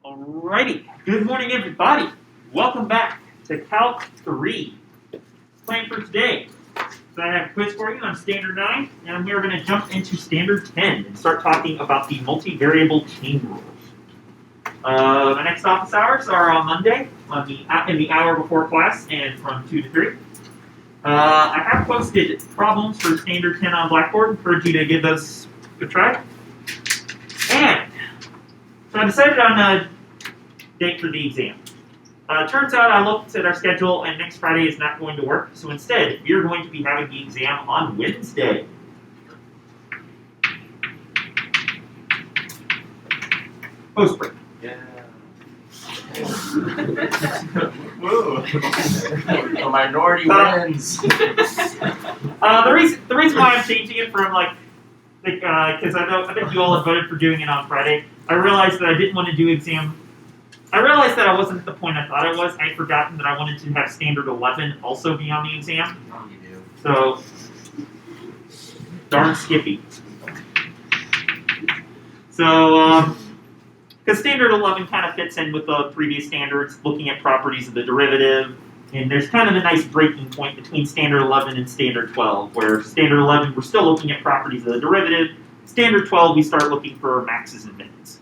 Alrighty, good morning everybody. Welcome back to Calc 3. Plan for today. So I have a quiz for you on Standard 9, and we are going to jump into Standard 10 and start talking about the multivariable chain rules. My next office hours are on Monday, in the hour before class, and from 2 to 3. I have posted problems for Standard 10 on Blackboard. Encourage you to give those a try. And so I decided on a date for the exam. Turns out I looked at our schedule and next Friday is not going to work, so instead we are going to be having the exam on Wednesday. Post break. Yeah. Whoa. The minority wins. The reason why I'm changing it from because I think you all have voted for doing it on Friday. I realized that I didn't want to do exam. I realized that I wasn't at the point I thought I was. I'd forgotten that I wanted to have Standard 11 also be on the exam. Oh, you do. So, darn Skippy. So, because Standard 11 kind of fits in with the previous standards, looking at properties of the derivative, and there's kind of a nice breaking point between Standard 11 and Standard 12, where Standard 11, we're still looking at properties of the derivative. Standard 12, we start looking for maxes and mins.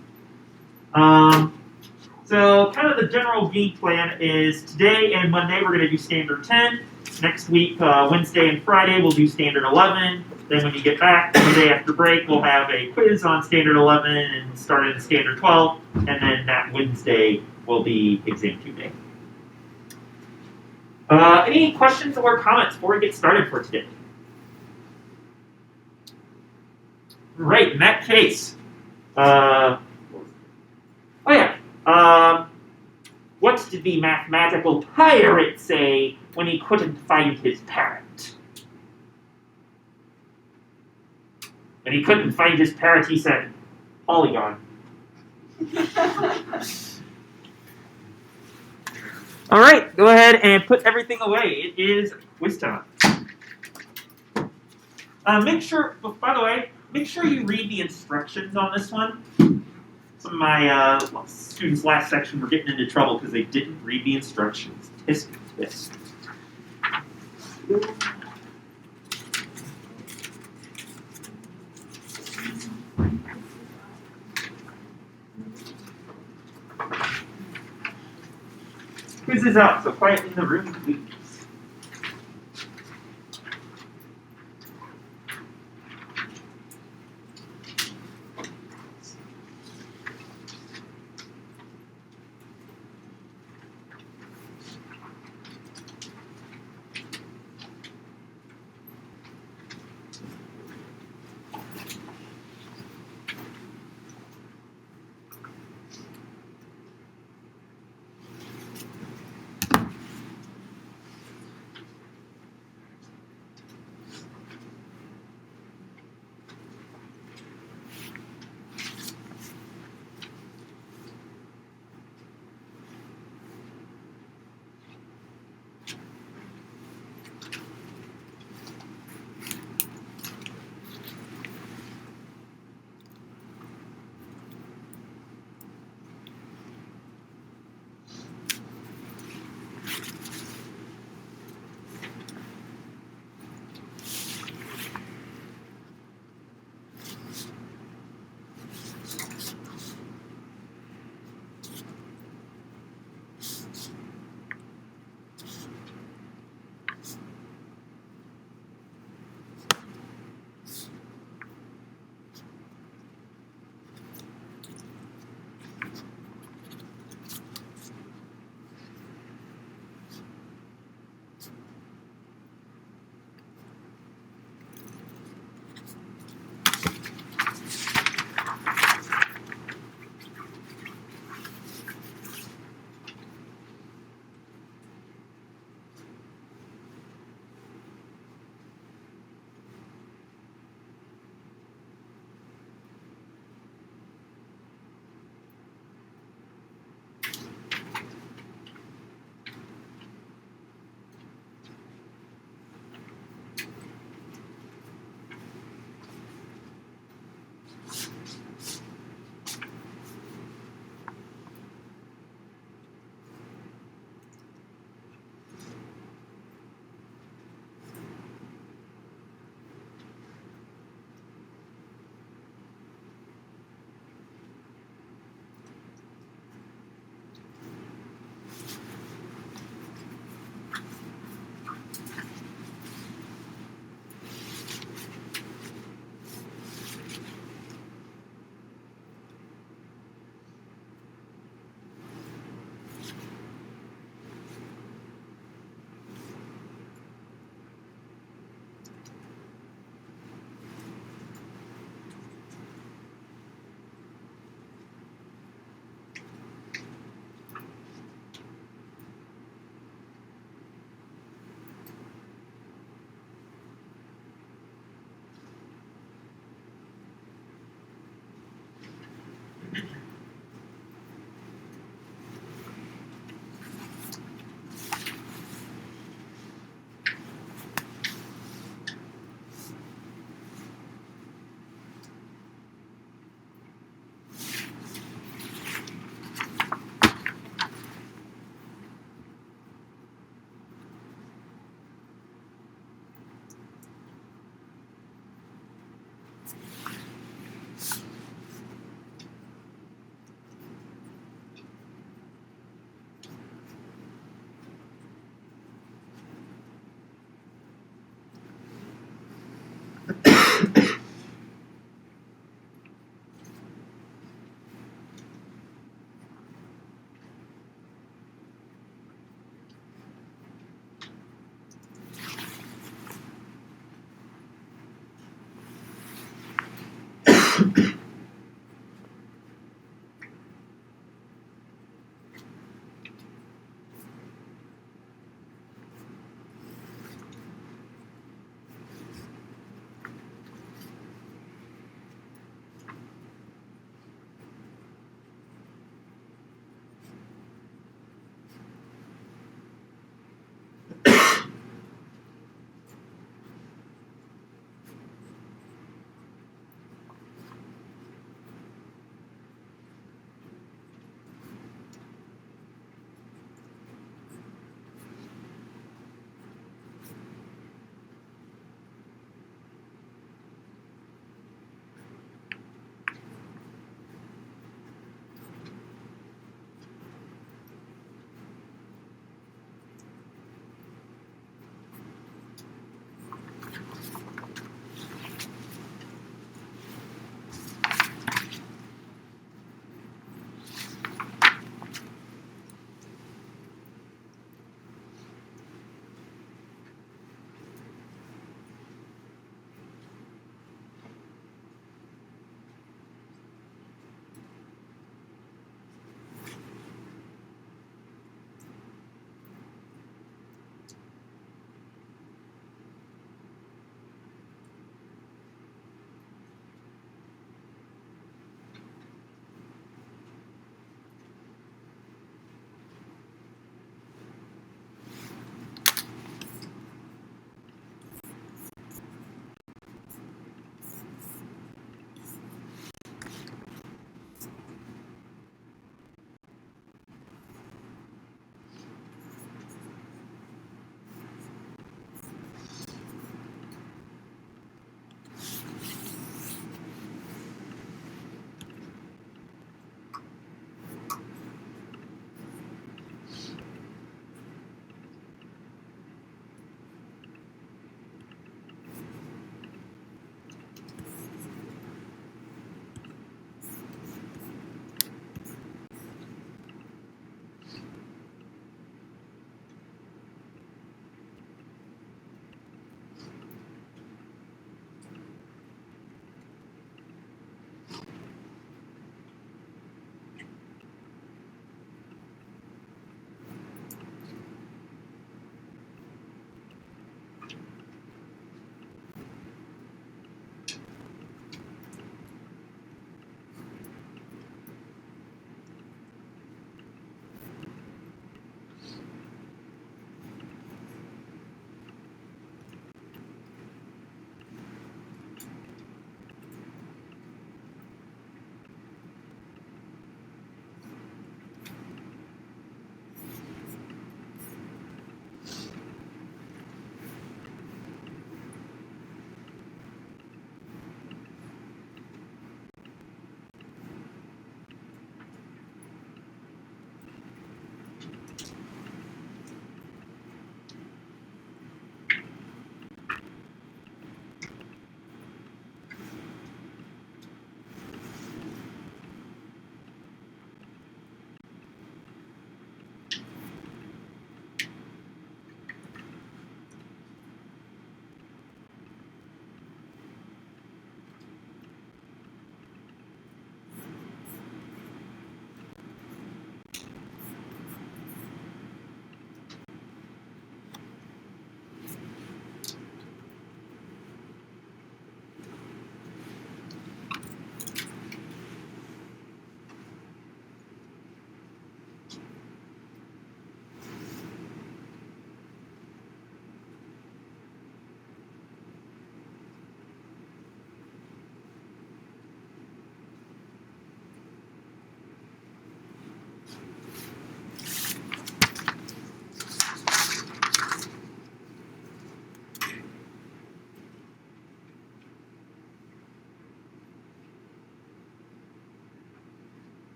So kind of the general game plan is today and Monday we're going to do Standard 10. Next week, Wednesday and Friday, we'll do Standard 11. Then when you get back, the day after break, we'll have a quiz on Standard 11 and start in Standard 12. And then that Wednesday will be Exam 2 day. Any questions or comments before we get started for today? Right, in that case, what did the mathematical pirate say when he couldn't find his parrot? When he couldn't find his parrot, he said, polygon. All right, go ahead and put everything away. It is quiz time. Make sure you read the instructions on this one. Some of my students last section were getting into trouble because they didn't read the instructions. Tisk, tisk. Quiz is out, so quiet in the room, please.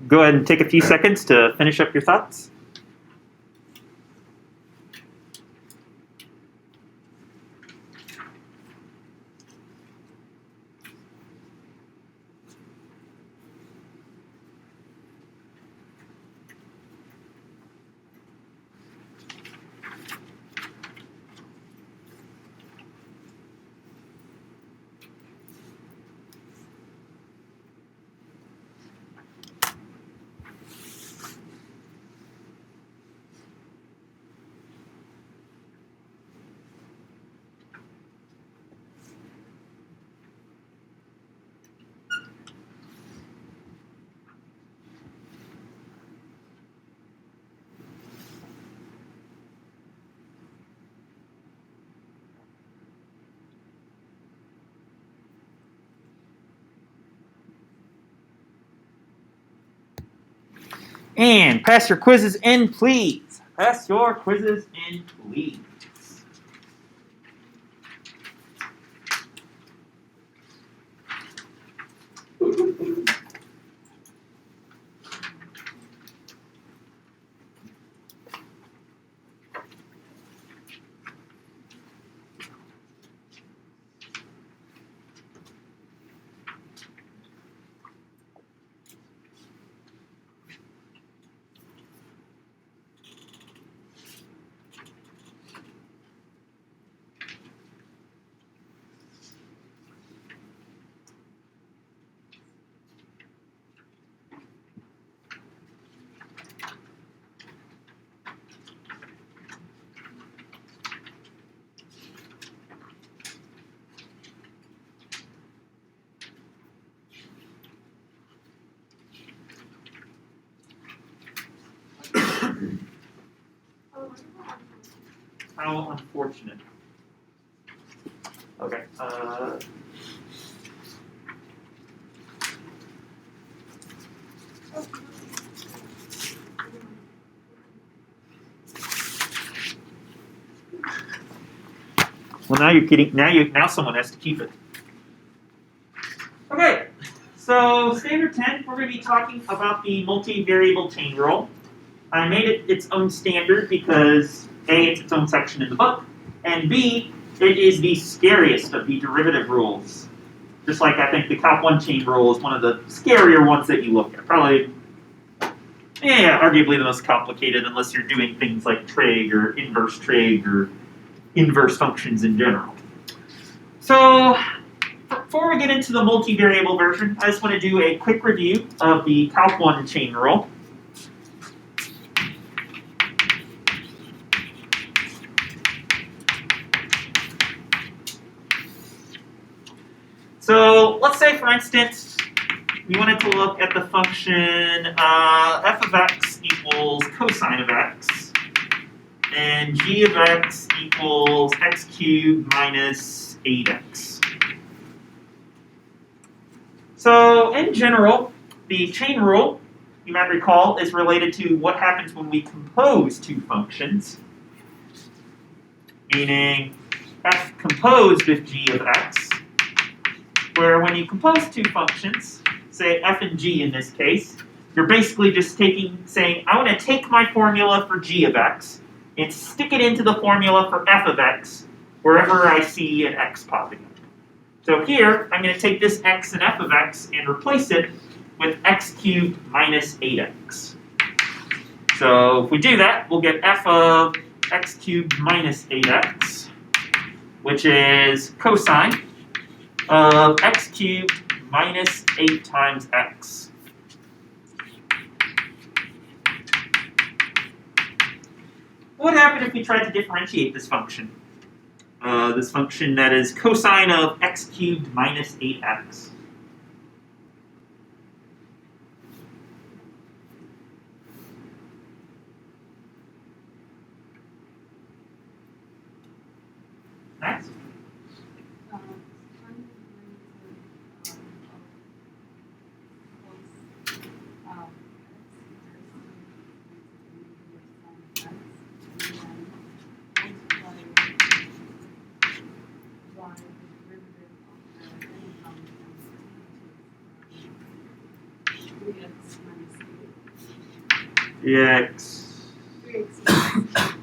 go ahead and take a few seconds to finish up your thoughts. And pass your quizzes in, please. Pass your quizzes in, please. How unfortunate. Okay. Well, now you're kidding. Now someone has to keep it. Okay. So standard 10, we're going to be talking about the multivariable chain rule. I made it its own standard because A, it's its own section in the book, and B, it is the scariest of the derivative rules. Just like I think the Calc 1 chain rule is one of the scarier ones that you look at. Probably, arguably the most complicated unless you're doing things like trig or inverse functions in general. So before we get into the multivariable version, I just want to do a quick review of the Calc 1 chain rule. So let's say, for instance, we wanted to look at the function f of x equals cosine of x, and g of x equals x cubed minus 8x. So in general, the chain rule, you might recall, is related to what happens when we compose two functions, meaning f composed with g of x, where when you compose two functions, say f and g in this case, you're basically just saying, I want to take my formula for g of x and stick it into the formula for f of x wherever I see an x popping up. So here, I'm going to take this x and f of x and replace it with x cubed minus 8x. So if we do that, we'll get f of x cubed minus 8x, which is cosine of x cubed minus 8 times x. What would happen if we tried to differentiate this function? This function that is cosine of x cubed minus 8x. Next. 3x 3x.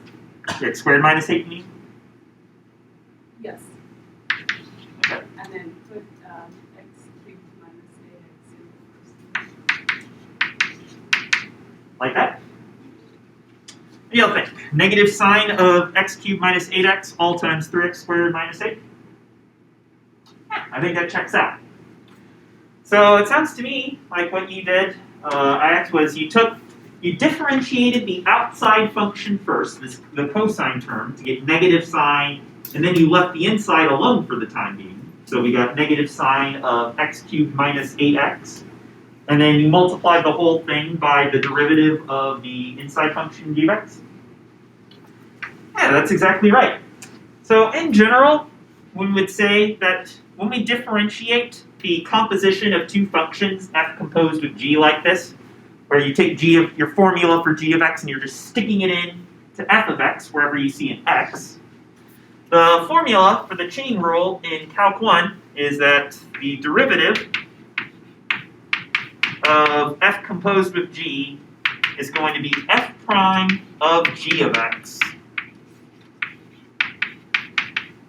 x squared minus 8, you mean? Yes. Okay. And then put x cubed minus 8x in the first. Like that? What do y'all think? Negative sign of x cubed minus 8x all times 3x squared minus 8? Yeah, I think that checks out. So it sounds to me like what you did, Ix, was you differentiated the outside function first, the cosine term, to get negative sign, and then you left the inside alone for the time being. So we got negative sign of x cubed minus 8x. And then you multiplied the whole thing by the derivative of the inside function g of x. Yeah, that's exactly right. So in general, we would say that when we differentiate the composition of two functions f composed with g like this, where you take g of your formula for g of x and you're just sticking it in to f of x wherever you see an x, the formula for the chain rule in Calc 1 is that the derivative of f composed with g is going to be f prime of g of x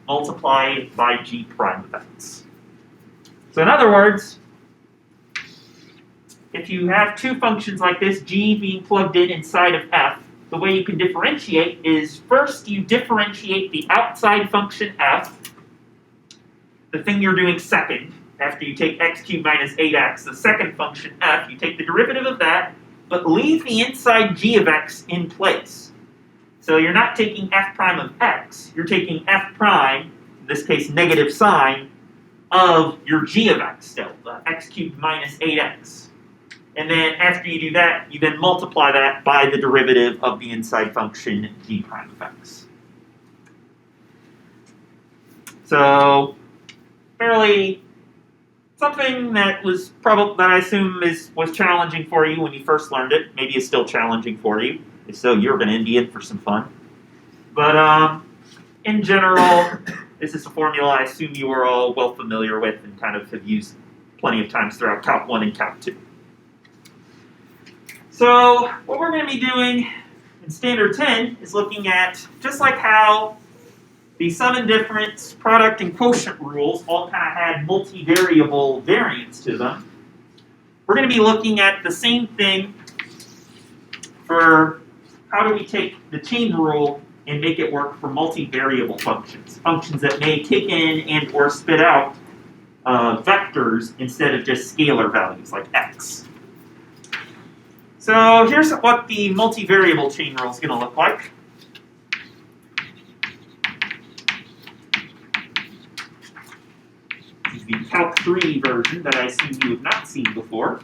multiplied by g prime of x. So in other words, if you have two functions like this, g being plugged in inside of f, the way you can differentiate is first you differentiate the outside function f, the thing you're doing second, after you take x cubed minus 8x, the second function f, you take the derivative of that, but leave the inside g of x in place. So you're not taking f prime of x, you're taking f prime, in this case negative sign, of your g of x still, the x cubed minus 8x. And then after you do that, you then multiply that by the derivative of the inside function g prime of x. So fairly something that was probably that I assume was challenging for you when you first learned it. Maybe is still challenging for you. If so, you're going to be in for some fun. But in general, this is a formula I assume you are all well familiar with and kind of have used plenty of times throughout Calc 1 and Calc 2. So what we're going to be doing in Standard 10 is looking at, just like how the sum and difference, product, and quotient rules all kind of had multivariable variance to them, we're going to be looking at the same thing for how do we take the chain rule and make it work for multivariable functions, functions that may take in and or spit out vectors instead of just scalar values like x. So here's what the multivariable chain rule is going to look like. This is the Calc 3 version that I assume you have not seen before.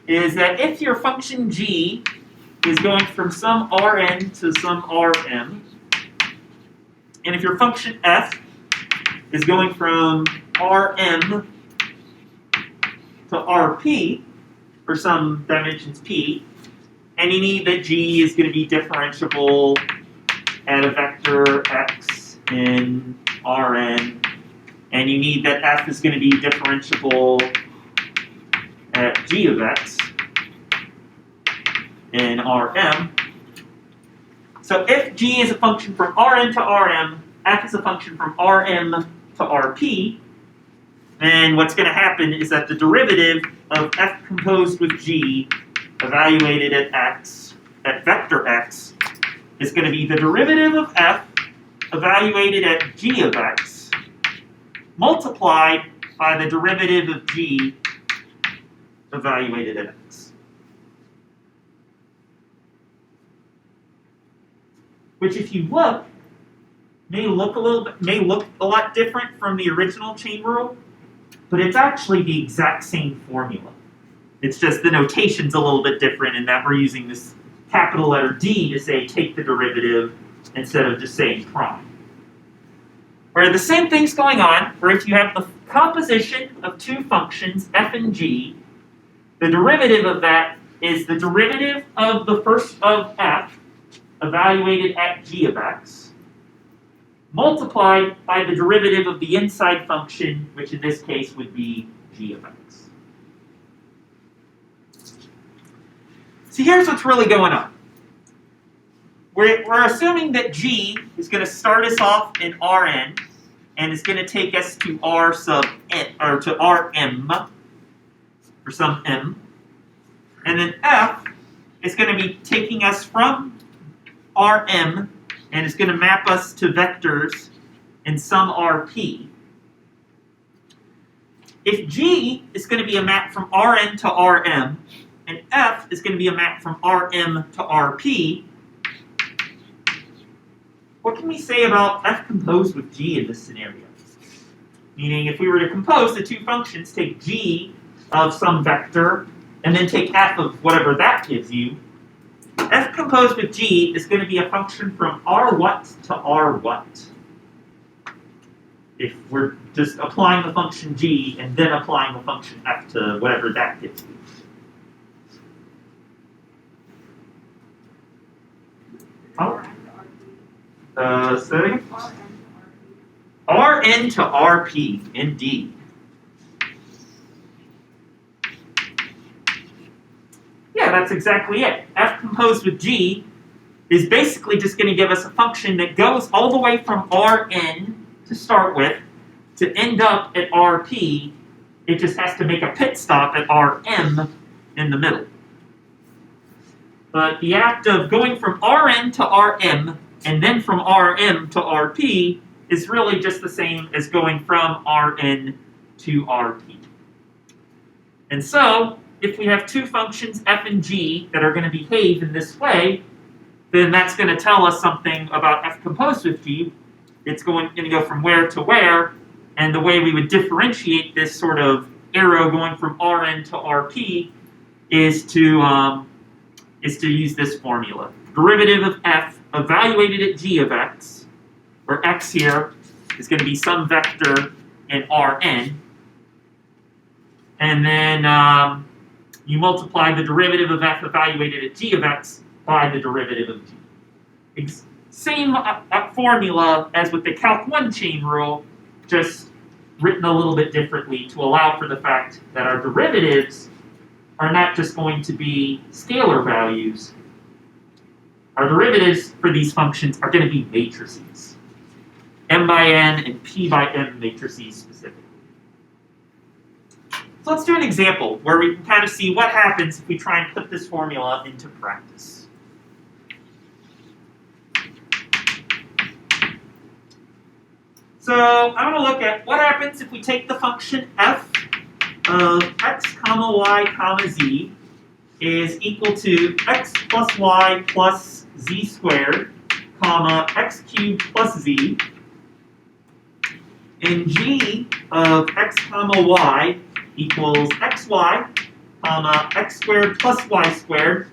Is that if your function g is going from some Rn to some Rm, and if your function f is going from Rm to Rp, for some dimensions p, and you need that g is going to be differentiable at a vector x in Rn, and you need that f is going to be differentiable at g of x in Rm. So if g is a function from Rn to Rm, f is a function from Rm to Rp, then what's going to happen is that the derivative of f composed with g evaluated at x, at vector x, is going to be the derivative of f evaluated at g of x multiplied by the derivative of g evaluated at x. Which, if you look, may look a lot different from the original chain rule, but it's actually the exact same formula. It's just the notation's a little bit different in that we're using this capital letter D to say take the derivative instead of just saying prime. Where the same thing's going on, where if you have the composition of two functions, f and g, the derivative of that is the derivative of the first of f, evaluated at g of x, multiplied by the derivative of the inside function, which in this case would be g of x. So here's what's really going on. We're assuming that G is going to start us off in Rn and is going to take us to R sub n, or to Rm, for some m. And then F is going to be taking us from Rm and is going to map us to vectors in some Rp. If G is going to be a map from Rn to Rm, and F is going to be a map from Rm to Rp, what can we say about F composed with G in this scenario? Meaning, if we were to compose the two functions, take G of some vector, and then take F of whatever that gives you, F composed with G is going to be a function from R what to R what. If we're just applying the function G and then applying the function F to whatever that gives you. Oh. Say that again? Rn to Rp, indeed. Yeah, that's exactly it. F composed with G is basically just going to give us a function that goes all the way from Rn to start with to end up at Rp. It just has to make a pit stop at Rm in the middle. But the act of going from Rn to Rm and then from Rm to Rp is really just the same as going from Rn to Rp. And so, if we have two functions, f and g, that are going to behave in this way, then that's going to tell us something about f composed with g. It's going to go from where to where, and the way we would differentiate this sort of arrow going from Rn to Rp is to use this formula. Derivative of f evaluated at g of x, where x here is going to be some vector in Rn, and then you multiply the derivative of f evaluated at g of x by the derivative of g. Same formula as with the Calc 1 chain rule, just written a little bit differently to allow for the fact that our derivatives are not just going to be scalar values. Our derivatives for these functions are going to be matrices. M by n and P by m matrices specifically. So let's do an example where we can kind of see what happens if we try and put this formula into practice. So I'm going to look at what happens if we take the function f of x comma y comma z is equal to x plus y plus z squared, comma x cubed plus z, and g of x comma y equals xy, comma x squared plus y squared,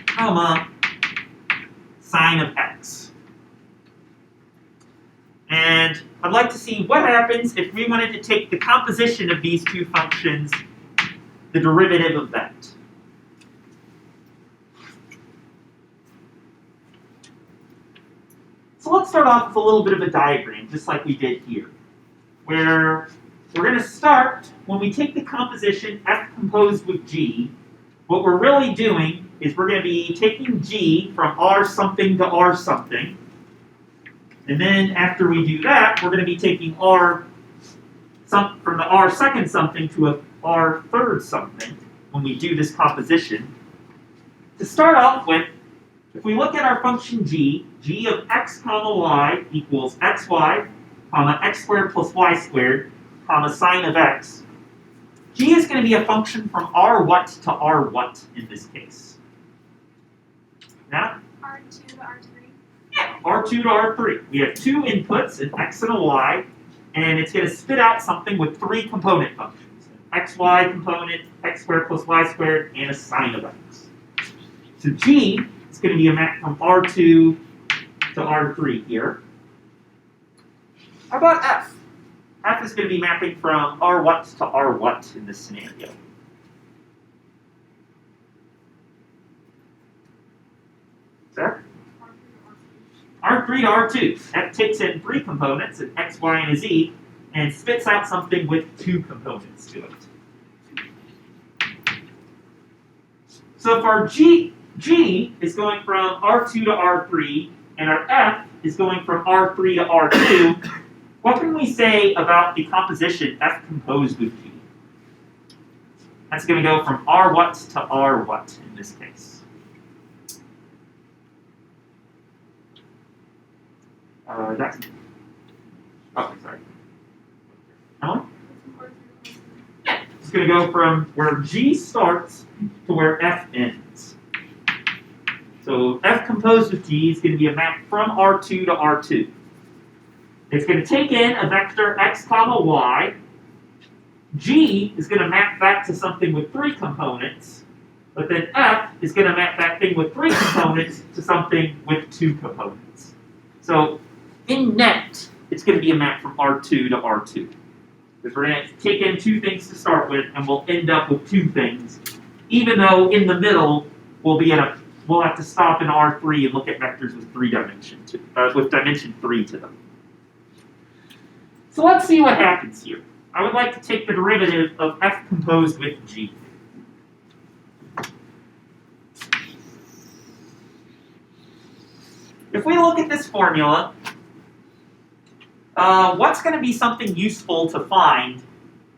comma sine of x. And I'd like to see what happens if we wanted to take the composition of these two functions, the derivative of that. So let's start off with a little bit of a diagram, just like we did here, where we're going to start, when we take the composition f composed with g, what we're really doing is we're going to be taking g from r something to r something, and then after we do that, we're going to be taking from the r second something to a r third something when we do this composition. To start off with, if we look at our function g, g of x comma y equals xy, comma x squared plus y squared, comma sine of x, g is going to be a function from r what to r what in this case. Now? R2 to R3? Yeah, r2 to r3. We have two inputs, an x and a y, and it's going to spit out something with three component functions. An xy component, x squared plus y squared, and a sine of x. So g is going to be a map from r2 to r3 here. How about f? F is going to be mapping from r what to r what in this scenario. There? R3 to R2. That takes in three components, an x, y, and a z, and spits out something with two components to it. So if our G is going from R2 to R3, and our F is going from R3 to R2, what can we say about the composition F composed with G? That's going to go from R what to R what in this case. That's. Oh, sorry. Emily? Yeah. It's going to go from where G starts to where F ends. So F composed with G is going to be a map from R2 to R2. It's going to take in a vector x comma y. G is going to map back to something with 3 components, but then F is going to map that thing with 3 components to something with 2 components. So in net, it's going to be a map from R2 to R2. Because we're going to take in 2 things to start with, and we'll end up with 2 things, even though in the middle we'll have to stop in R3 and look at vectors with with dimension 3 to them. So let's see what happens here. I would like to take the derivative of F composed with G. If we look at this formula, what's going to be something useful to find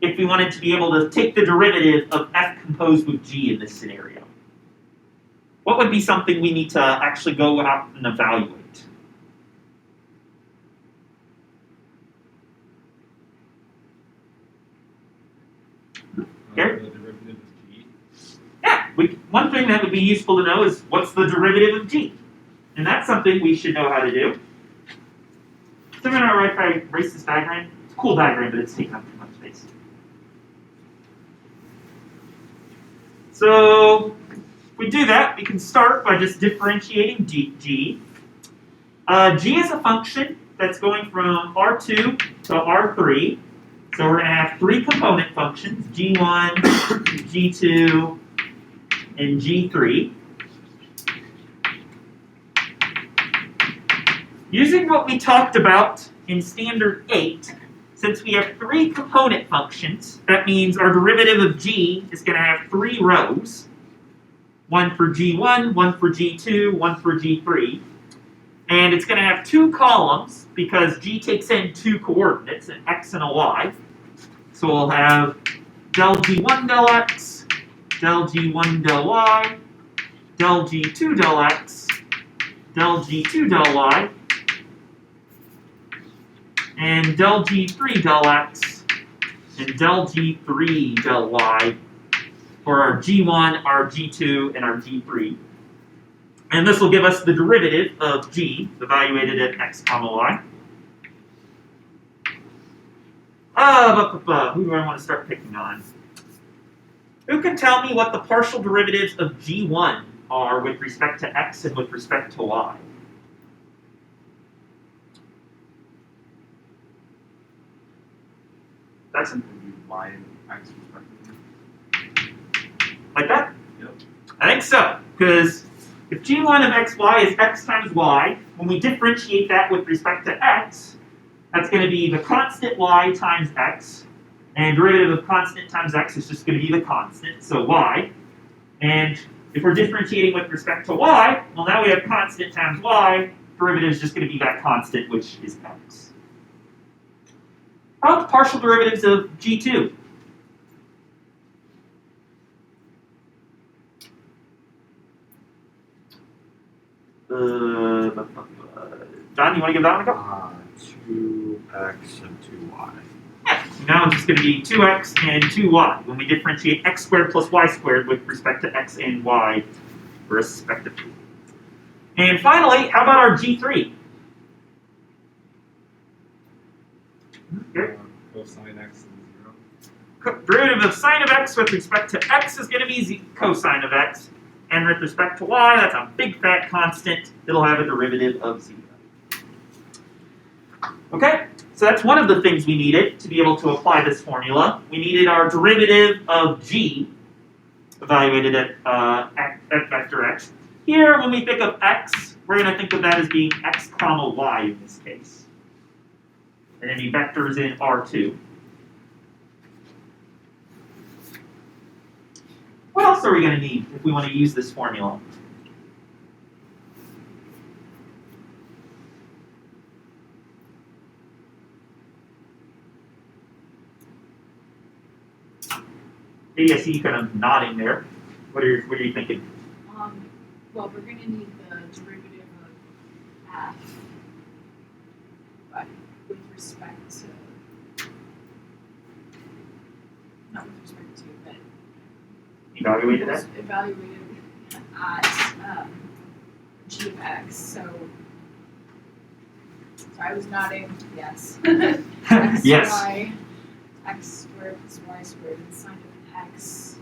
if we wanted to be able to take the derivative of F composed with G in this scenario? What would be something we need to actually go out and evaluate? The derivative of G. Yeah, one thing that would be useful to know is what's the derivative of G? And that's something we should know how to do. So I'm going to erase this diagram. It's a cool diagram, but it's taking up too much space. So if we do that, we can start by just differentiating G. G is a function that's going from R2 to R3. So we're going to have 3 component functions, G1, G2, and G3. Using what we talked about in Standard 8, since we have 3 component functions, that means our derivative of G is going to have 3 rows. One for G1, one for G2, one for G3. And it's going to have 2 columns because G takes in 2 coordinates, an x and a y. So we'll have del G1 del x, del G1 del y, del G2 del x, del G2 del y, and del G3 del x, and del G3 del y for our G1, our G2, and our G3. And this will give us the derivative of G, evaluated at x comma y. Who do I want to start picking on? Who can tell me what the partial derivatives of G1 are with respect to x and with respect to y? That's Y and X respectively. like that? Yep. I think so, because if G1 of xy is x times y, when we differentiate that with respect to x, that's going to be the constant y times x, and derivative of constant times x is just going to be the constant, so y. And if we're differentiating with respect to y, well now we have constant times y, derivative is just going to be that constant, which is x. How about the partial derivatives of G2? John, you want to give that one a go? 2x and 2y. Yeah. Now it's just going to be 2x and 2y when we differentiate x squared plus y squared with respect to x and y respectively. And finally, how about our G3? Okay. Cosine x is 0. Derivative of sine of x with respect to x is going to be cosine of x. And with respect to y, that's a big fat constant. It'll have a derivative of 0. Okay, so that's one of the things we needed to be able to apply this formula. We needed our derivative of g, evaluated at vector x. Here, when we think of x, we're going to think of that as being x comma y in this case. And any vectors in R2. What else are we going to need if we want to use this formula? Maybe I see you kind of nodding there. What are you thinking? Well, we're going to need the derivative of f, but with respect to, not with respect to, but Evaluated that? evaluated at g of x. So I was nodding yes. X, Yes. y, x squared plus y squared and sine of x.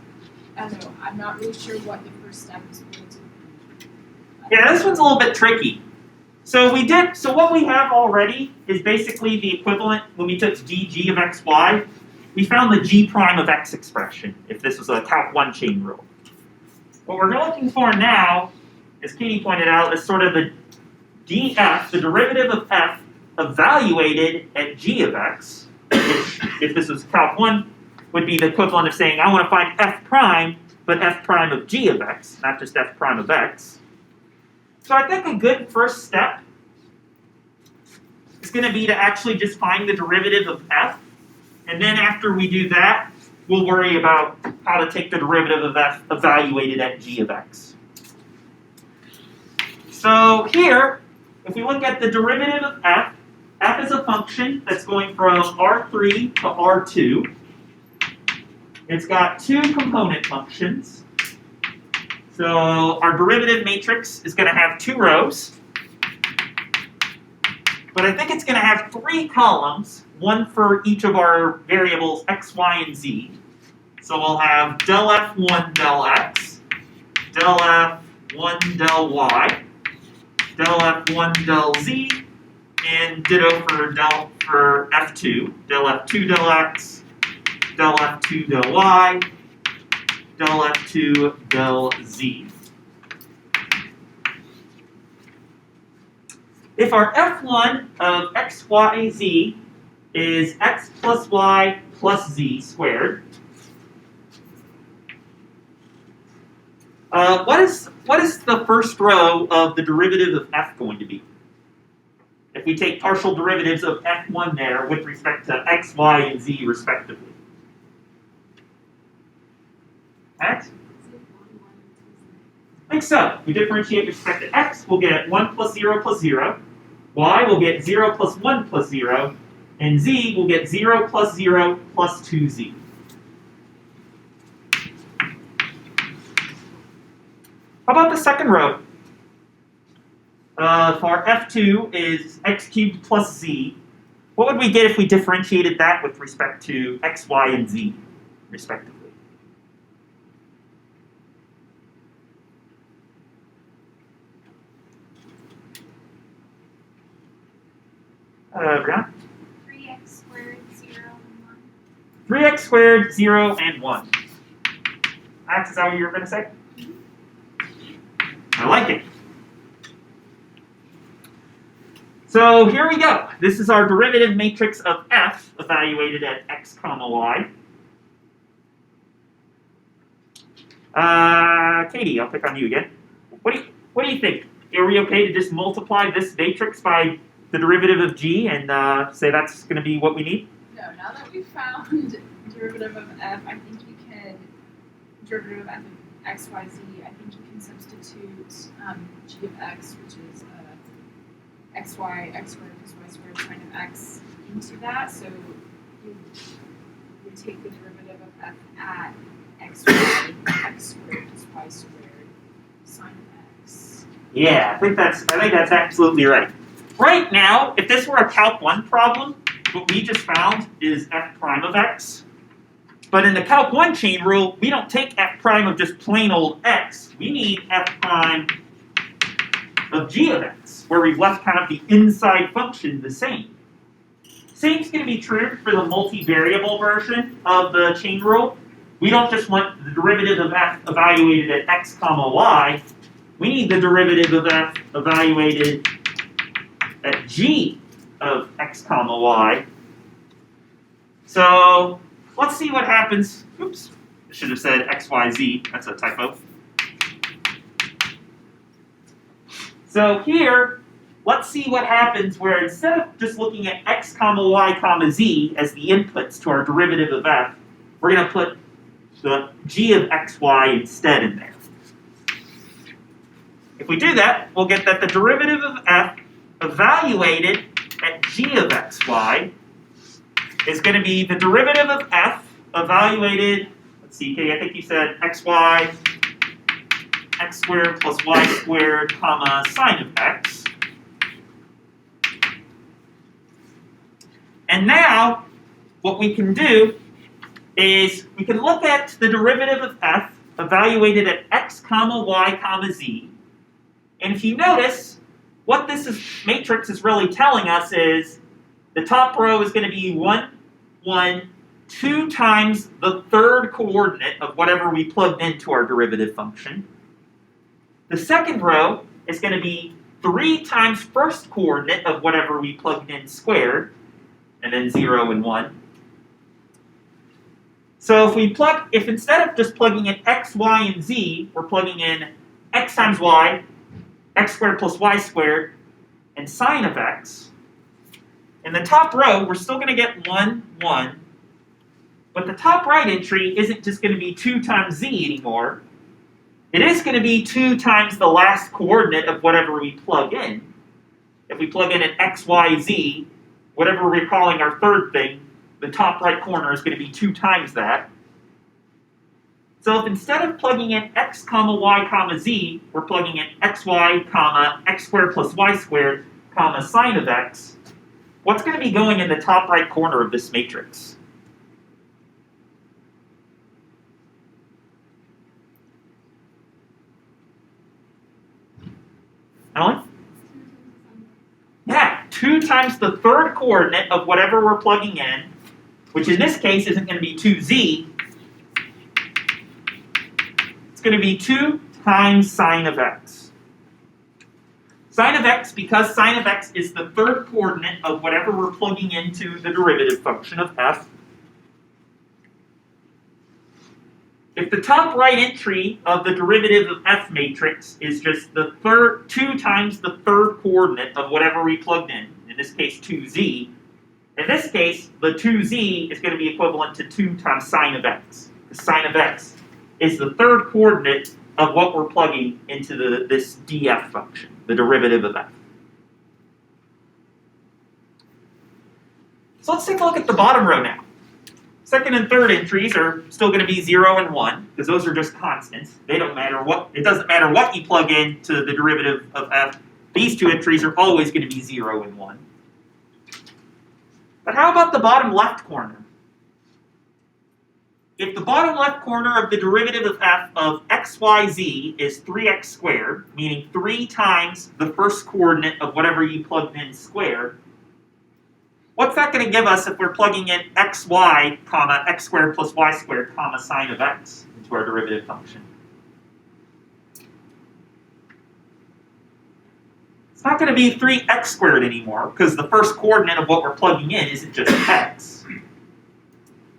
I don't know, I'm not really sure what the first step is going to be. Yeah, this one's a little bit tricky. So what we have already is basically the equivalent when we took dg of xy, we found the g prime of x expression, if this was a Calc 1 chain rule. What we're looking for now, as Katie pointed out, is sort of the df, the derivative of f, evaluated at g of x, which, if this was Calc 1, would be the equivalent of saying, I want to find f prime, but f prime of g of x, not just f prime of x. So I think a good first step is going to be to actually just find the derivative of f, and then after we do that, we'll worry about how to take the derivative of f evaluated at g of x. So here, if we look at the derivative of f is a function that's going from R3 to R2. It's got two component functions. So our derivative matrix is going to have two rows. But I think it's going to have three columns, one for each of our variables x, y, and z. So we'll have del f1 del x, del f1 del y, del f1 del z, and ditto for f2, del f2 del x, del f2 del y, del f2 del z. If our f1 of x, y, z is x plus y plus z squared, what is the first row of the derivative of f going to be? If we take partial derivatives of f1 there with respect to x, y, and z respectively. X? I think so. We differentiate with respect to x, we'll get 1 plus 0 plus 0. Y will get 0 plus 1 plus 0. And z will get 0 plus 0 plus 2z. How about the second row? For f2 is x cubed plus z. What would we get if we differentiated that with respect to x, y, and z, respectively? Brianna? 3x squared, 0, and 1. 3x squared, 0, and 1. Max, is that what you were going to say? I like it. So here we go. This is our derivative matrix of f evaluated at x comma y. Katie, I'll pick on you again. What do you think? Are we okay to just multiply this matrix by the derivative of g and say that's going to be what we need? No, now that we've found derivative of f, I think you can, derivative of f of x, y, z, I think you can substitute g of x, which is x squared plus y squared sine of x into that. So you would take the derivative of f at x squared plus y squared sine of x. Yeah, I think that's absolutely right. Right now, if this were a Calc 1 problem, what we just found is f prime of x. But in the Calc 1 chain rule, we don't take f prime of just plain old x. We need f prime of g of x, where we've left kind of the inside function the same. Same's going to be true for the multivariable version of the chain rule. We don't just want the derivative of f evaluated at x comma y. We need the derivative of f evaluated at g of x comma y. So let's see what happens. Oops. I should have said xyz. That's a typo. So here, let's see what happens where instead of just looking at x comma y comma z as the inputs to our derivative of f, we're going to put the g of xy instead in there. If we do that, we'll get that the derivative of f evaluated at g of xy is going to be the derivative of f evaluated, let's see, okay, I think you said xy, x squared plus y squared, comma, sine of x. And now, what we can do is we can look at the derivative of f evaluated at x comma y comma z. And if you notice, what matrix is really telling us is the top row is going to be 1, 1, 2 times the third coordinate of whatever we plugged into our derivative function. The second row is going to be 3 times first coordinate of whatever we plugged in squared, and then 0 and 1. So if instead of just plugging in x, y, and z, we're plugging in x times y, x squared plus y squared, and sine of x, in the top row, we're still going to get 1, 1, but the top right entry isn't just going to be 2 times z anymore. It is going to be 2 times the last coordinate of whatever we plug in. If we plug in an x, y, z, whatever we're calling our third thing, the top right corner is going to be 2 times that. So if instead of plugging in x comma y comma z, we're plugging in xy comma x squared plus y squared comma sine of x, what's going to be going in the top right corner of this matrix? Ellen? Yeah, 2 times the third coordinate of whatever we're plugging in, which in this case isn't going to be 2z. It's going to be 2 times sine of x. Sine of x, because sine of x is the third coordinate of whatever we're plugging into the derivative function of f. If the top right entry of the derivative of f matrix is just the 2 times the third coordinate of whatever we plugged in this case 2z, in this case the 2z is going to be equivalent to 2 times sine of x. The sine of x is the third coordinate of what we're plugging into this df function, the derivative of f. So let's take a look at the bottom row now. Second and third entries are still going to be 0 and 1, because those are just constants. They don't matter it doesn't matter what you plug in to the derivative of f. These two entries are always going to be 0 and 1. But how about the bottom left corner? If the bottom left corner of the derivative of f of xyz is 3x squared, meaning 3 times the first coordinate of whatever you plugged in squared, what's that going to give us if we're plugging in xy, comma, x squared plus y squared, comma, sine of x into our derivative function? It's not going to be 3x squared anymore, because the first coordinate of what we're plugging in isn't just x.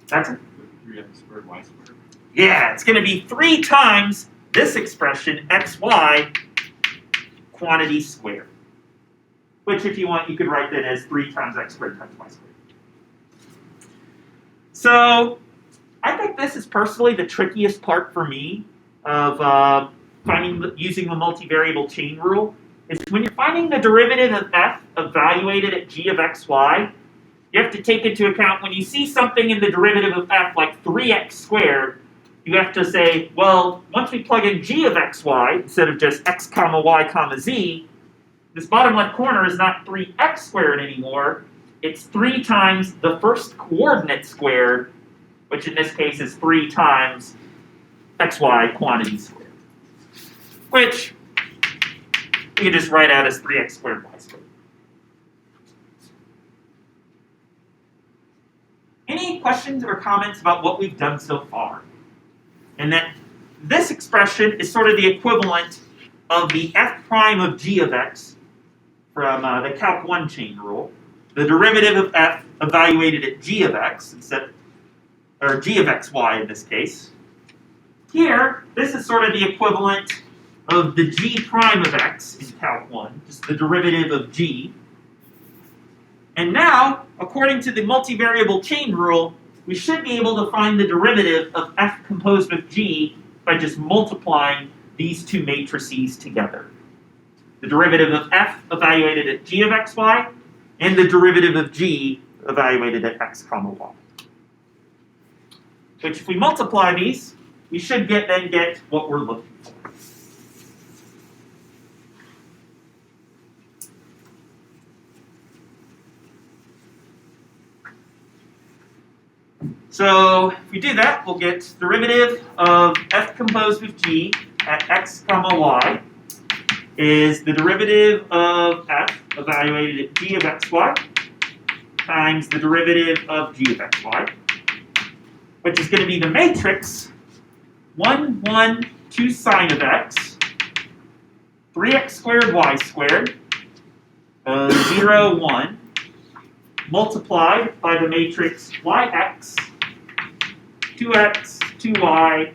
That's it? 3x squared y squared. Yeah, it's going to be 3 times this expression, xy, quantity squared. Which, if you want, you could write that as 3 times x squared times y squared. So, I think this is personally the trickiest part for me of using the multivariable chain rule. Is when you're finding the derivative of f evaluated at g of xy, you have to take into account when you see something in the derivative of f like 3x squared, you have to say, well, once we plug in g of xy instead of just x comma y comma z, this bottom left corner is not 3x squared anymore. It's 3 times the first coordinate squared, which in this case is 3 times xy quantity squared. Which we can just write out as 3x squared y squared. Any questions or comments about what we've done so far? And that this expression is sort of the equivalent of the f prime of g of x from the Calc 1 chain rule. The derivative of f evaluated at g of x, or g of xy in this case, Here, this is sort of the equivalent of the g prime of x in Calc 1, just the derivative of g. And now, according to the multivariable chain rule, we should be able to find the derivative of f composed with g by just multiplying these two matrices together. The derivative of f evaluated at g of xy, and the derivative of g evaluated at x comma y. Which, if we multiply these, we should then get what we're looking for. So if we do that, we'll get derivative of f composed with g at x comma y is the derivative of f evaluated at g of xy times the derivative of g of xy, which is going to be the matrix 1, 1, 2 sine of x, 3x squared y squared, 0, 1, multiplied by the matrix yx, 2x, 2y,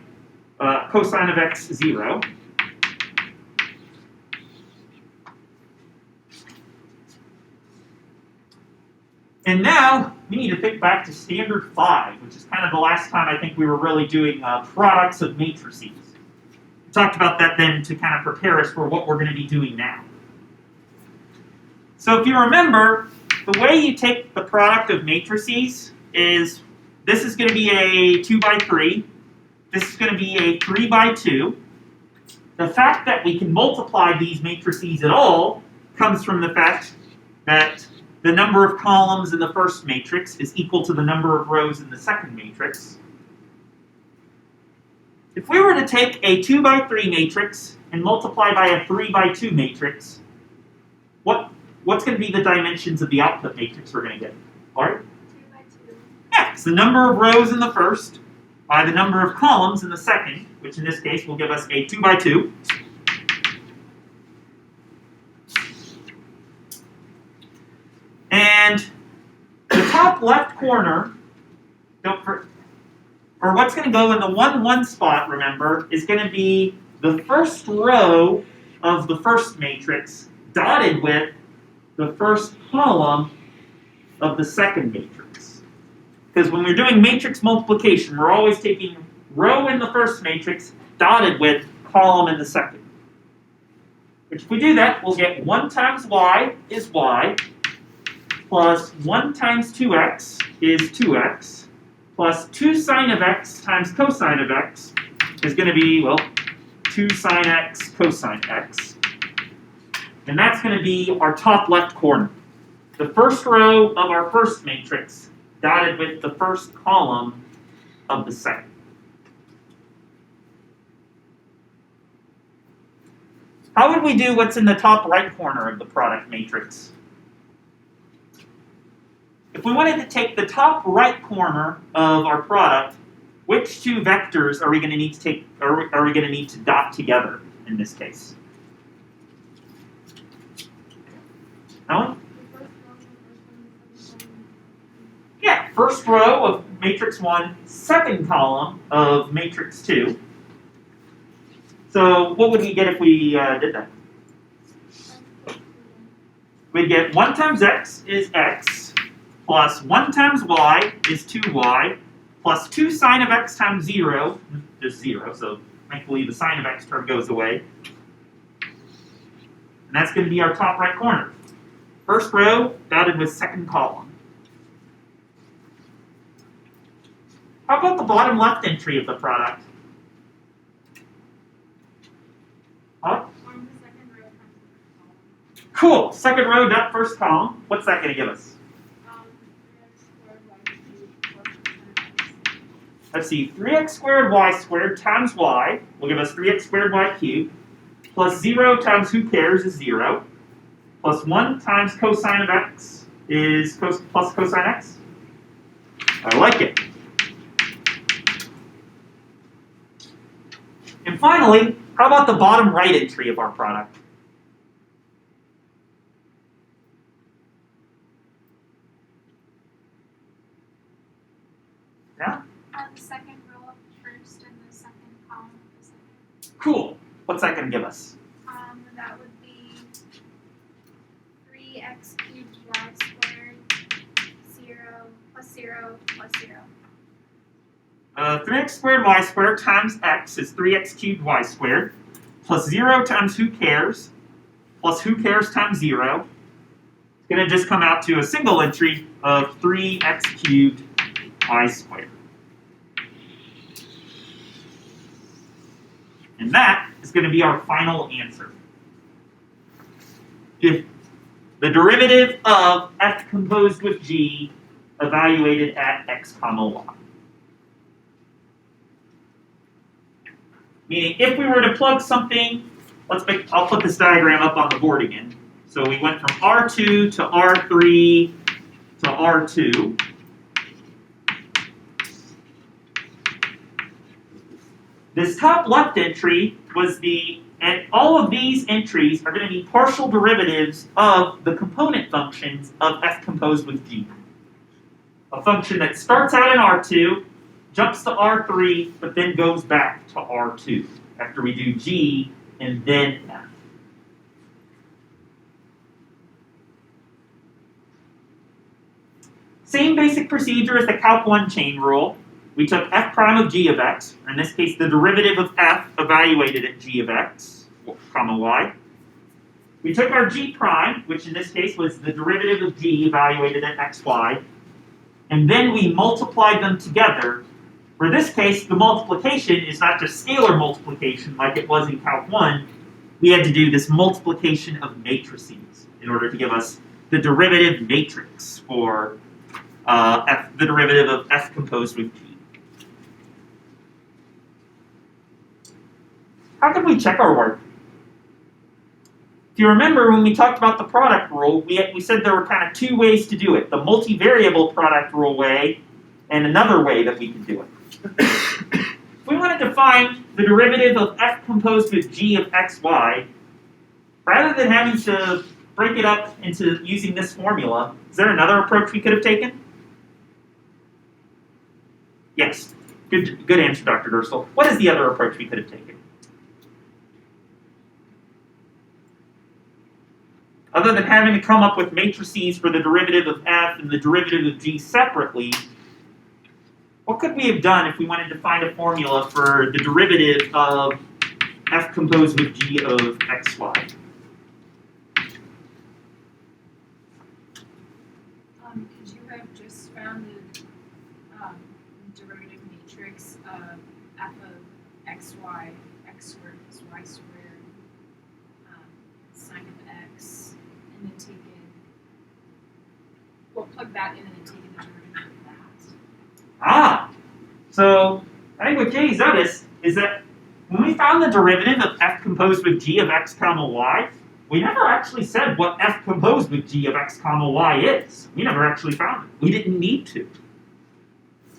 cosine of x, 0. And now, we need to think back to standard 5, which is kind of the last time I think we were really doing products of matrices. We talked about that then to kind of prepare us for what we're going to be doing now. So if you remember, the way you take the product of matrices is, this is going to be a 2 by 3, this is going to be a 3 by 2. The fact that we can multiply these matrices at all comes from the fact that the number of columns in the first matrix is equal to the number of rows in the second matrix. If we were to take a 2 by 3 matrix and multiply by a 3 by 2 matrix, what's going to be the dimensions of the output matrix we're going to get? Laurie? 2 by 2. Yeah, it's the number of rows in the first by the number of columns in the second, which in this case will give us a 2 by 2. And the top left corner, or what's going to go in the 1, 1 spot, remember, is going to be the first row of the first matrix dotted with the first column of the second matrix. Because when we're doing matrix multiplication, we're always taking row in the first matrix dotted with column in the second. Which, if we do that, we'll get 1 times y is y, plus 1 times 2x is 2x, plus 2 sine of x times cosine of x is going to be, well, 2 sine x cosine x. And that's going to be our top left corner. The first row of our first matrix dotted with the first column of the second. How would we do what's in the top right corner of the product matrix? If we wanted to take the top right corner of our product, which two vectors are we going to need to take? Are we going to need to dot together in this case? Ellen? Yeah, first row of matrix 1, second column of matrix 2. So what would we get if we did that? We'd get 1 times x is x, plus 1 times y is 2y, plus 2 sine of x times 0, just 0, so thankfully the sine of x term goes away. And that's going to be our top right corner. First row dotted with second column. How about the bottom left entry of the product? Huh? Form the second row times the first column. Cool. Second row dot first column. What's that going to give us? 3x squared y cubed plus 10x. Let's see. 3x squared y squared times y will give us 3x squared y cubed, plus 0 times who cares is 0, plus 1 times cosine of x is plus cosine x. I like it. And finally, how about the bottom right entry of our product? Yeah? The second row of the first and the second column Cool. What's that going to give us? That would be 3x cubed y squared, 0 plus 0 plus 0. 3x squared y squared times x is 3x cubed y squared, plus 0 times who cares, plus who cares times 0. It's going to just come out to a single entry of 3x cubed y squared. And that is going to be our final answer. If the derivative of f composed with g evaluated at x comma y. Meaning, if we were to plug something, I'll put this diagram up on the board again. So we went from R2 to R3 to R2. This top left entry was and all of these entries are going to be partial derivatives of the component functions of f composed with g. A function that starts out in R2, jumps to R3, but then goes back to R2 after we do g and then f. Same basic procedure as the Calc 1 chain rule. We took f prime of g of x, or in this case the derivative of f evaluated at g of x, comma y. We took our g prime, which in this case was the derivative of g evaluated at xy, and then we multiplied them together. For this case, the multiplication is not just scalar multiplication like it was in Calc 1. We had to do this multiplication of matrices in order to give us the derivative matrix for the derivative of f composed with g. How can we check our work? If you remember when we talked about the product rule, we said there were kind of two ways to do it. The multivariable product rule way and another way that we could do it. If we wanted to find the derivative of f composed with g of xy, rather than having to break it up into using this formula, is there another approach we could have taken? Yes. Good answer, Dr. Dursel. What is the other approach we could have taken? Other than having to come up with matrices for the derivative of f and the derivative of g separately, what could we have done if we wanted to find a formula for the derivative of f composed with g of xy? Could you have just found the derivative matrix of f of xy, x squared plus y squared, sine of x, and then plug that in and then taken the derivative of that? Ah, so I think what Jay's noticed is that when we found the derivative of f composed with g of x comma y, we never actually said what f composed with g of x comma y is. We never actually found it. We didn't need to.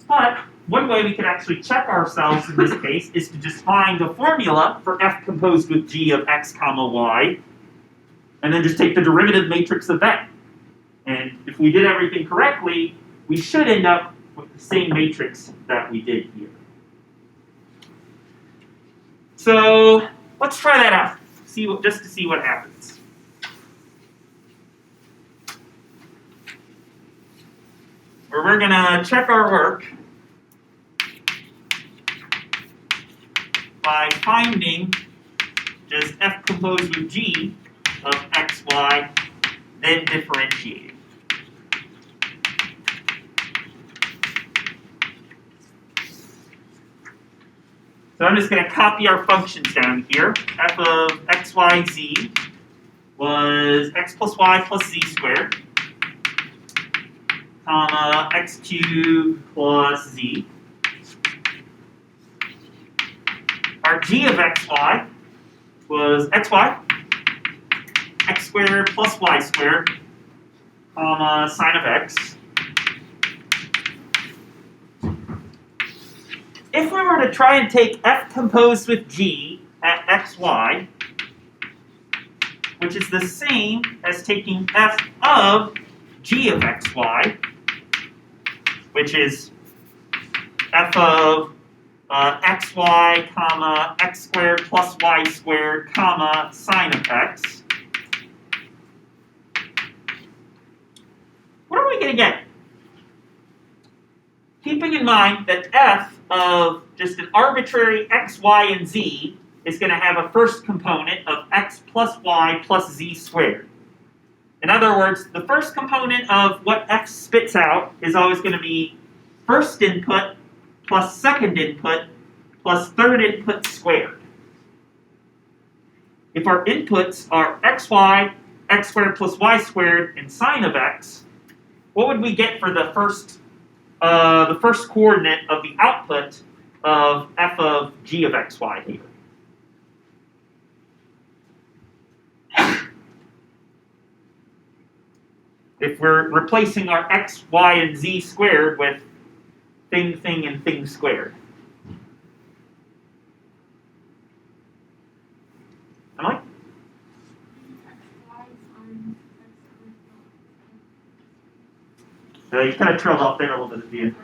But one way we could actually check ourselves in this case is to just find a formula for f composed with g of x comma y, and then just take the derivative matrix of that. And if we did everything correctly, we should end up with the same matrix that we did here. So let's try that out, just to see what happens. Where we're going to check our work by finding just f composed with g of xy, then differentiating. So I'm just going to copy our functions down here. F of xyz was x plus y plus z squared, comma x cubed plus z. Our g of xy was xy, x squared plus y squared, comma sine of x. If we were to try and take f composed with g at xy, which is the same as taking f of g of xy, which is f of xy, comma, x squared plus y squared, comma, sine of x. What are we going to get? Keeping in mind that f of just an arbitrary x, y, and z is going to have a first component of x plus y plus z squared. In other words, the first component of what f spits out is always going to be first input plus second input plus third input squared. If our inputs are xy, x squared plus y squared, and sine of x, what would we get for the first coordinate of the output of f of g of xy here? If we're replacing our x, y, and z squared with thing, and thing squared. Emily? You kind of trailed off there a little bit at the end.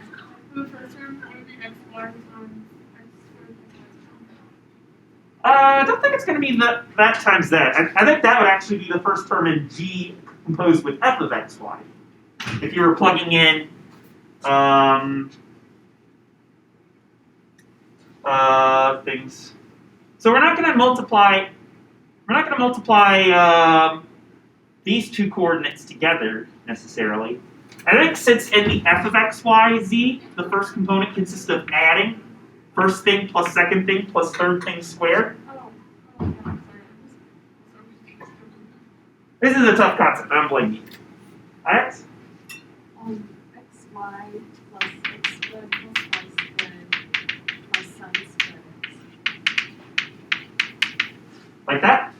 I don't think it's going to be that times that. I think that would actually be the first term in g composed with f of xy. If you were plugging in things. So we're not going to multiply. We're not going to multiply these two coordinates together necessarily. I think since in the f of x, y, z, the first component consists of adding first thing plus second thing plus third thing squared. This is a tough concept. I don't blame you. Alright? X, y plus x squared plus y squared plus sine squared x. Like that?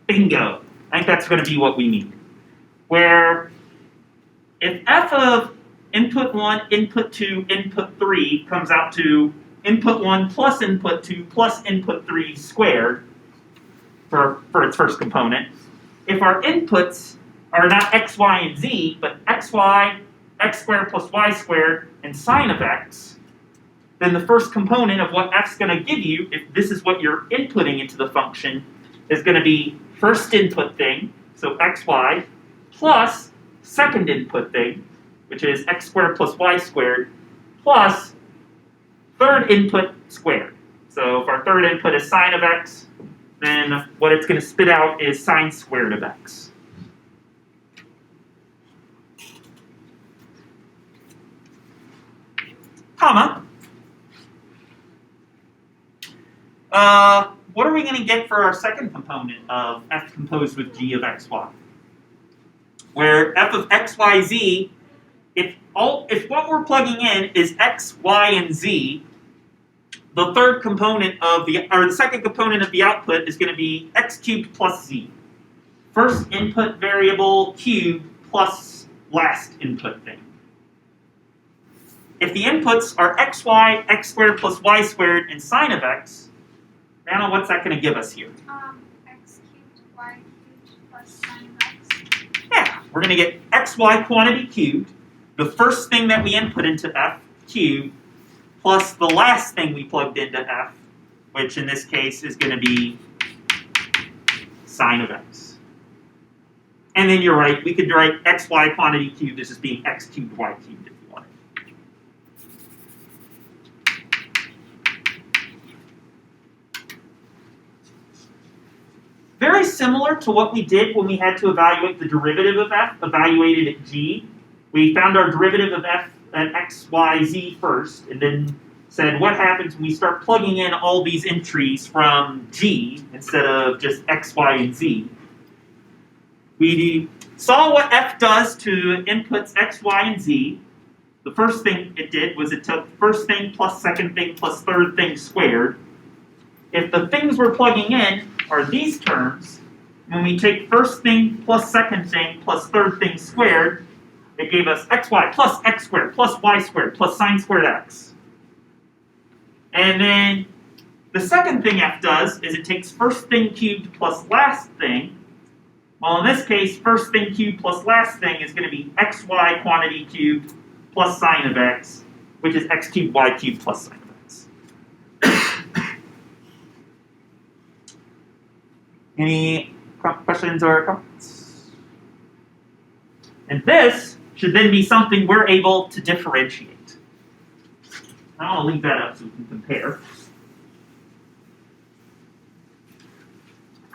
Bingo. I think that's going to be what we need. Where if f of input 1, input 2, input 3 comes out to input 1 plus input 2 plus input 3 squared for its first component, if our inputs are not x, y, and z, but xy, x squared plus y squared, and sine of x, then the first component of what f's going to give you, if this is what you're inputting into the function, is going to be first input thing, so xy, plus second input thing, which is x squared plus y squared, plus third input squared. So if our third input is sine of x, then what it's going to spit out is sine squared of x. Comma. What are we going to get for our second component of f composed with g of xy? Where f of x, y, z, if what we're plugging in is x, y, and z, the third component of the second component of the output is going to be x cubed plus z. First input variable cubed plus last input thing. If the inputs are xy, x squared plus y squared, and sine of x, Anna, what's that going to give us here? X cubed, y cubed plus sine of x. Yeah, we're going to get xy quantity cubed, the first thing that we input into f cubed, plus the last thing we plugged into f, which in this case is going to be sine of x. And then you're right, we could write xy quantity cubed as just being x cubed y cubed if you wanted. Very similar to what we did when we had to evaluate the derivative of f, evaluated at g. We found our derivative of f at x, y, z first, and then said what happens when we start plugging in all these entries from g instead of just x, y, and z. We saw what f does to inputs x, y, and z. The first thing it did was it took first thing plus second thing plus third thing squared. If the things we're plugging in are these terms, when we take first thing plus second thing plus third thing squared, it gave us xy plus x squared plus y squared plus sine squared x. And then the second thing f does is it takes first thing cubed plus last thing. Well, in this case, first thing cubed plus last thing is going to be xy quantity cubed plus sine of x, which is x cubed y cubed plus sine of x. Any questions or comments? And this should then be something we're able to differentiate. I'll leave that up so we can compare.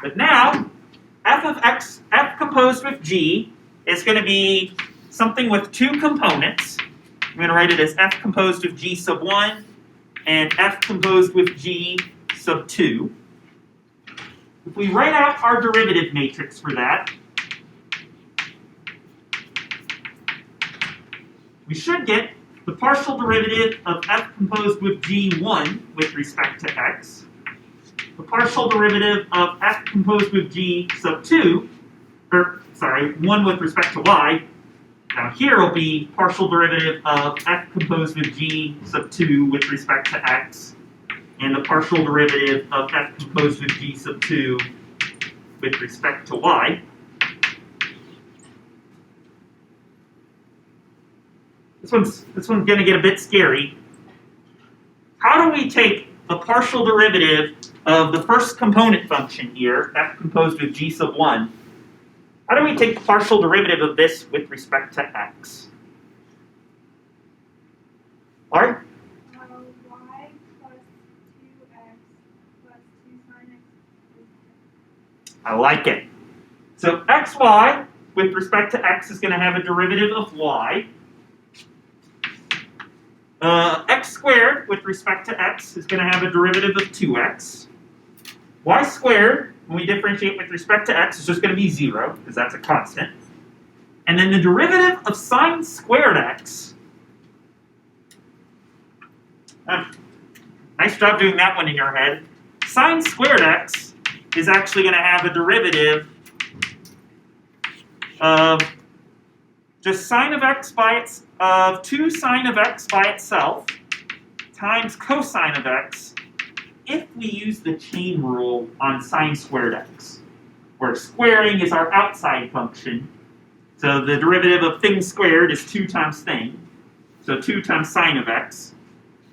But now, f of x, f composed with g, is going to be something with two components. I'm going to write it as f composed with g sub 1 and f composed with g sub 2. If we write out our derivative matrix for that, we should get the partial derivative of f composed with g1 with respect to x, the partial derivative of f composed with g sub 2, 1 with respect to y. Now here will be partial derivative of f composed with g sub 2 with respect to x, and the partial derivative of f composed with g sub 2 with respect to y. This one's going to get a bit scary. How do we take the partial derivative of the first component function here, f composed with g sub 1? How do we take the partial derivative of this with respect to x? All right? Y plus 2x plus 2 sine x. I like it. So xy with respect to x is going to have a derivative of y. X squared with respect to x is going to have a derivative of 2x. Y squared, when we differentiate with respect to x, is just going to be 0, because that's a constant. And then the derivative of sine squared x, nice job doing that one in your head. Sine squared x is actually going to have a derivative of just sine of x of 2 sine of x by itself times cosine of x if we use the chain rule on sine squared x, where squaring is our outside function. So the derivative of thing squared is 2 times thing, so 2 times sine of x.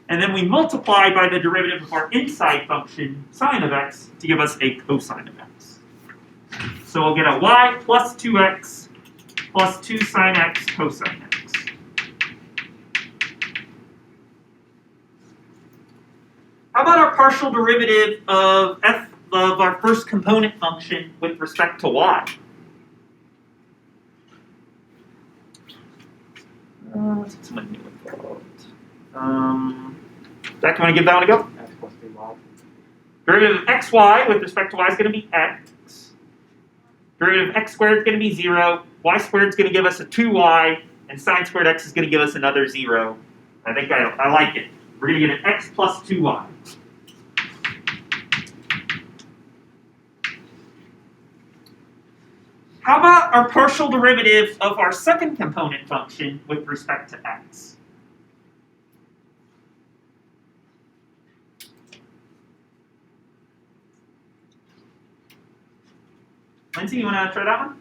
And then we multiply by the derivative of our inside function, sine of x, to give us a cosine of x. So we'll get a y plus 2x plus 2 sine x cosine x. How about our partial derivative of f of our first component function with respect to y? Let's get someone new involved. Zach, you want to give that one a go? X plus 2y. Derivative of xy with respect to y is going to be x. Derivative of x squared is going to be 0. Y squared is going to give us a 2y. And sine squared x is going to give us another 0. I think I like it. We're going to get an x plus 2y. How about our partial derivative of our second component function with respect to x? Lindsay, you want to try that one?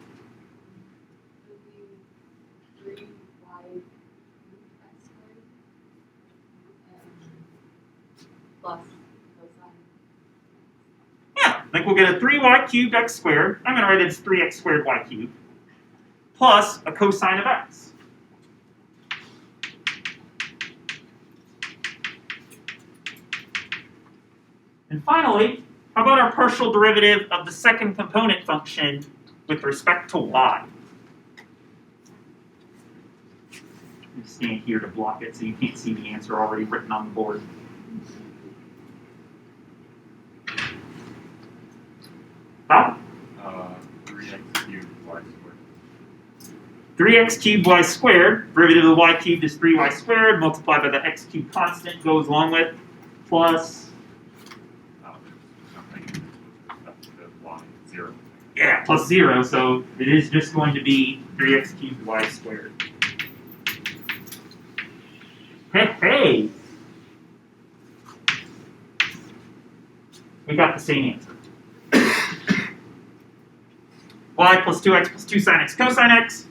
Plus Yeah, like we'll get a 3y cubed x squared. I'm going to write it as 3x squared y cubed. Plus a cosine of x. And finally, how about our partial derivative of the second component function with respect to y? Let me stand here to block it so you can't see the answer already written on the board. Bob? 3x cubed y squared. 3x cubed y squared, derivative of y cubed is 3y squared, multiplied by the x cubed constant goes along with, plus, Nothing. That's the y. 0. yeah, plus 0, so it is just going to be 3x cubed y squared. Hey! We got the same answer. Y plus 2x plus 2 sine x cosine x,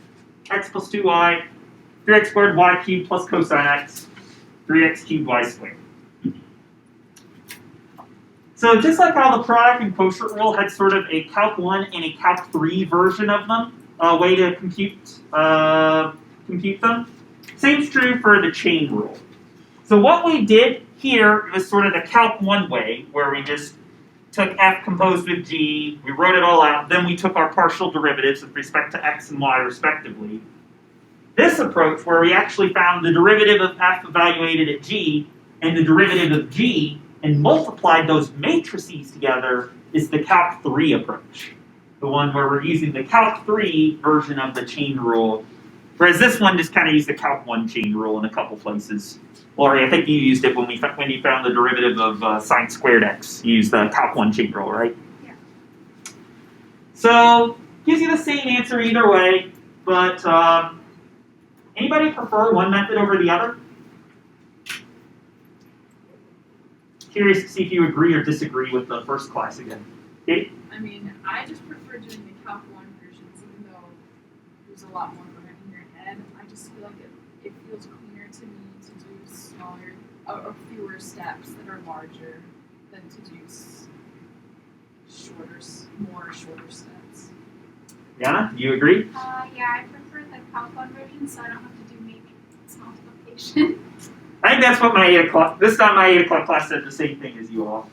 x plus 2y, 3x squared y cubed plus cosine x, 3x cubed y squared. So just like how the product and quotient rule had sort of a Calc 1 and a Calc 3 version of them, a way to compute them, same's true for the chain rule. So what we did here was sort of the Calc 1 way, where we just took f composed with g, we wrote it all out, then we took our partial derivatives with respect to x and y respectively. This approach, where we actually found the derivative of f evaluated at g and the derivative of g and multiplied those matrices together, is the Calc 3 approach. The one where we're using the Calc 3 version of the chain rule, whereas this one just kind of used the Calc 1 chain rule in a couple places. Laurie, I think you used it when you found the derivative of sine squared x. You used the Calc 1 chain rule, right? Yeah. So, gives you the same answer either way, but anybody prefer one method over the other? Curious to see if you agree or disagree with the first class again. Okay? I mean, I just prefer doing the Calc 1 versions, even though there's a lot more going in your head. I just feel like it feels cleaner to me to do smaller or fewer steps that are larger than to do shorter steps. Yana, you agree? Yeah, I prefer the Calc 1 version, so I don't have to do matrix multiplication. I think that's what my 8 o'clock, this time my 8 o'clock class said the same thing as you all.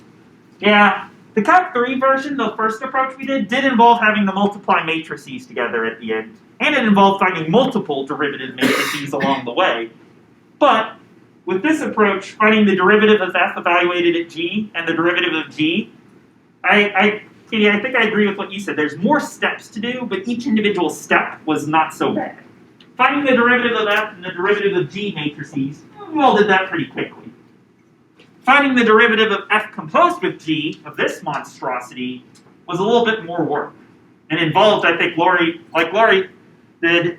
Yeah, the Calc 3 version, the first approach we did involve having to multiply matrices together at the end. And it involved finding multiple derivative matrices along the way. But with this approach, finding the derivative of f evaluated at g and the derivative of g, Katie, I think I agree with what you said. There's more steps to do, but each individual step was not so bad. Finding the derivative of f and the derivative of g matrices, we all did that pretty quickly. Finding the derivative of f composed with g, of this monstrosity, was a little bit more work. And involved, I think, Laurie did,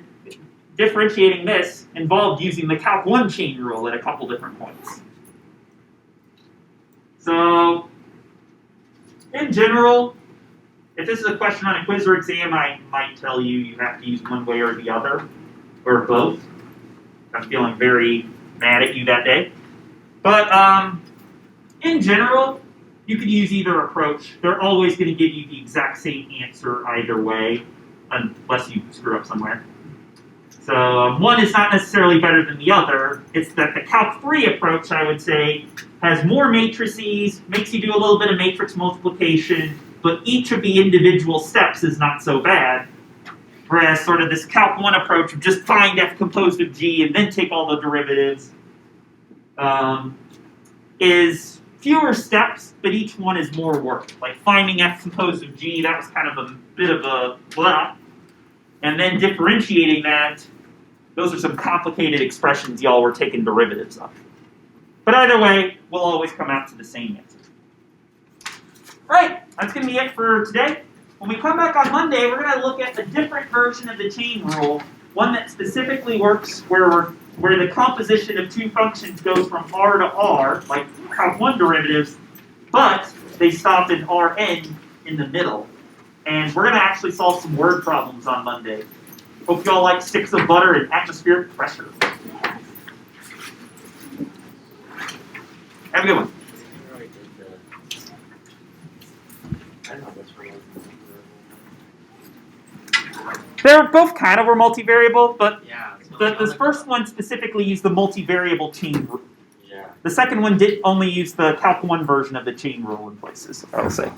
differentiating this involved using the Calc 1 chain rule at a couple different points. So, in general, if this is a question on a quiz or exam, I might tell you you have to use one way or the other, or both. I'm feeling very mad at you that day. But in general, you could use either approach. They're always going to give you the exact same answer either way, unless you screw up somewhere. So one is not necessarily better than the other. It's that the Calc 3 approach, I would say, has more matrices, makes you do a little bit of matrix multiplication, but each of the individual steps is not so bad. Whereas sort of this Calc 1 approach of just find f composed of g and then take all the derivatives is fewer steps, but each one is more work. Like finding f composed of g, that was kind of a bit of a blah. And then differentiating that, those are some complicated expressions y'all were taking derivatives of. But either way, we'll always come out to the same answer. Alright, that's going to be it for today. When we come back on Monday, we're going to look at a different version of the chain rule, one that specifically works where the composition of two functions goes from r to r, like Calc 1 derivatives, but they stop in Rn in the middle. And we're going to actually solve some word problems on Monday. Hope you all like sticks of butter and atmospheric pressure. Have a good one. They're both kind of were multivariable, but the first one specifically used the multivariable chain rule. Yeah. The second one did only use the Calc 1 version of the chain rule in places, I will say.